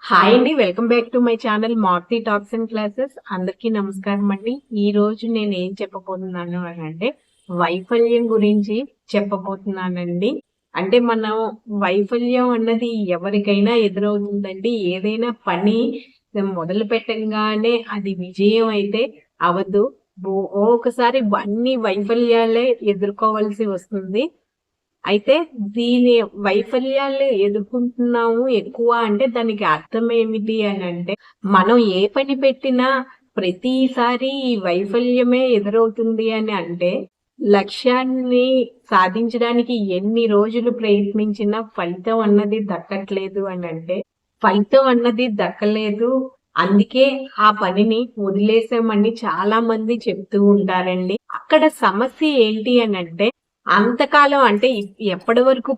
Hi అండి, welcome back to my channel Marthi talks and classes. అందరికీ నమస్కారం అండి. ఈ రోజు నేను ఏం చెప్పబోతున్నాను అని అంటే వైఫల్యం గురించి చెప్పబోతున్నానండి. అంటే మనం వైఫల్యం అన్నది ఎవరికైనా ఎదురవుతుందండి. ఏదైనా పని మొదలు పెట్టగానే అది విజయం అయితే అవదు. ఒక్కొక్కసారి అన్ని వైఫల్యాలే ఎదుర్కోవాల్సి వస్తుంది. అయితే దీని వైఫల్యాలు ఎదుర్కొంటున్నాము ఎక్కువ అంటే దానికి అర్థం ఏమిటి అని అంటే, మనం ఏ పని పెట్టినా ప్రతిసారి ఈ వైఫల్యమే ఎదురవుతుంది అని అంటే, లక్ష్యాన్ని సాధించడానికి ఎన్ని రోజులు ప్రయత్నించినా ఫలితం అన్నది దక్కట్లేదు అని అంటే, ఫలితం అన్నది దక్కలేదు, అందుకే ఆ పనిని వదిలేసామని చాలా మంది చెప్తూ ఉంటారండి. అక్కడ సమస్య ఏంటి అని అంటే, అంతకాలం అంటే ఎప్పటి వరకు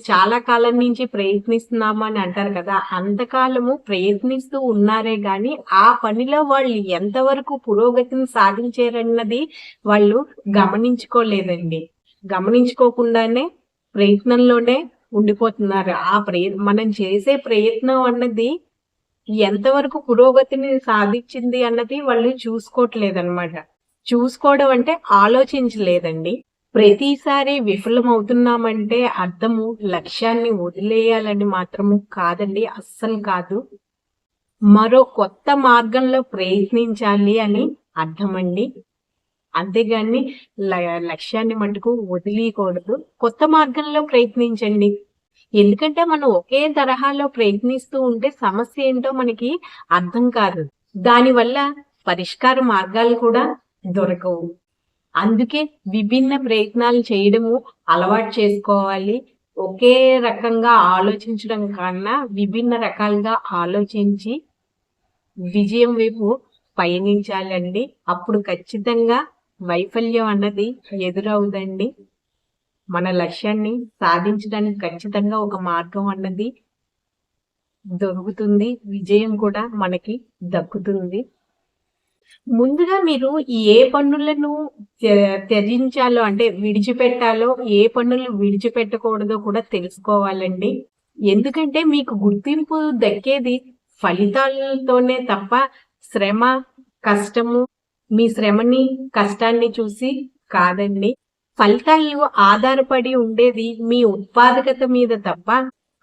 చాలా కాలం నుంచి ప్రయత్నిస్తున్నాము అని అంటారు కదా! అంతకాలము ప్రయత్నిస్తూ ఉన్నారే గాని, ఆ పనిలో వాళ్ళు ఎంతవరకు పురోగతిని సాధించారన్నది వాళ్ళు గమనించుకోలేదండి. గమనించుకోకుండానే ప్రయత్నంలోనే ఉండిపోతున్నారు. మనం చేసే ప్రయత్నం అన్నది ఎంతవరకు పురోగతిని సాధించింది అన్నది వాళ్ళు చూసుకోవట్లేదన్నమాట. చూసుకోవడం అంటే ఆలోచించలేదండి. ప్రతిసారి విఫలమవుతున్నామంటే అర్థము లక్ష్యాన్ని వదిలేయాలని మాత్రము కాదండి. అస్సలు కాదు. మరో కొత్త మార్గంలో ప్రయత్నించాలి అని అర్థమండి. అంతేగాని లక్ష్యాన్ని మటుకు వదిలేయకూడదు. కొత్త మార్గంలో ప్రయత్నించండి. ఎందుకంటే మనం ఒకే తరహాలో ప్రయత్నిస్తూ ఉంటే సమస్య ఏంటో మనకి అర్థం కాదు. దానివల్ల పరిష్కార మార్గాలు కూడా దొరకవు. అందుకే విభిన్న ప్రయత్నాలు చేయడము అలవాటు చేసుకోవాలి. ఒకే రకంగా ఆలోచించడం కన్నా విభిన్న రకాలుగా ఆలోచించి విజయం వైపు పయనించాలండి. అప్పుడు ఖచ్చితంగా వైఫల్యం అన్నది ఎదురవుదండి. మన లక్ష్యాన్ని సాధించడానికి ఖచ్చితంగా ఒక మార్గం అన్నది దొరుకుతుంది. విజయం కూడా మనకి దక్కుతుంది. ముందుగా మీరు ఏ పనులను త్యజించాలో అంటే విడిచిపెట్టాలో, ఏ పనులు విడిచిపెట్టకూడదో కూడా తెలుసుకోవాలండి. ఎందుకంటే మీకు గుర్తింపు దక్కేది ఫలితాలతోనే తప్ప శ్రమ, కష్టము, మీ శ్రమని, కష్టాన్ని చూసి కాదండి. ఫలితాలు ఆధారపడి ఉండేది మీ ఉత్పాదకత మీద తప్ప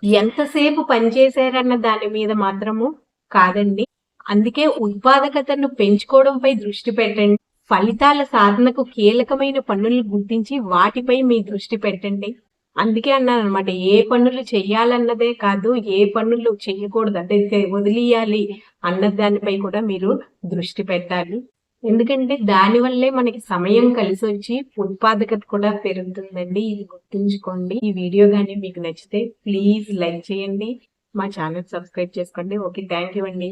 ఎంతసేపు పనిచేశారన్న దాని మీద మాత్రము కాదండి. అందుకే ఉత్పాదకతను పెంచుకోవడంపై దృష్టి పెట్టండి. ఫలితాల సాధనకు కీలకమైన పనులు గుర్తించి వాటిపై మీ దృష్టి పెట్టండి. అందుకే అన్నానన్నమాట. ఏ పనులు చెయ్యాలన్నదే కాదు, ఏ పనులు చెయ్యకూడదు అంటే వదిలేయాలి అన్న దానిపై కూడా మీరు దృష్టి పెట్టాలి. ఎందుకంటే దానివల్లే మనకి సమయం కలిసొచ్చి ఉత్పాదకత కూడా పెరుగుతుందండి. ఇది గుర్తుంచుకోండి. ఈ వీడియో గానీ మీకు నచ్చితే ప్లీజ్ లైక్ చేయండి. మా ఛానల్ సబ్స్క్రైబ్ చేసుకోండి. ఓకే, థ్యాంక్ యూ అండి.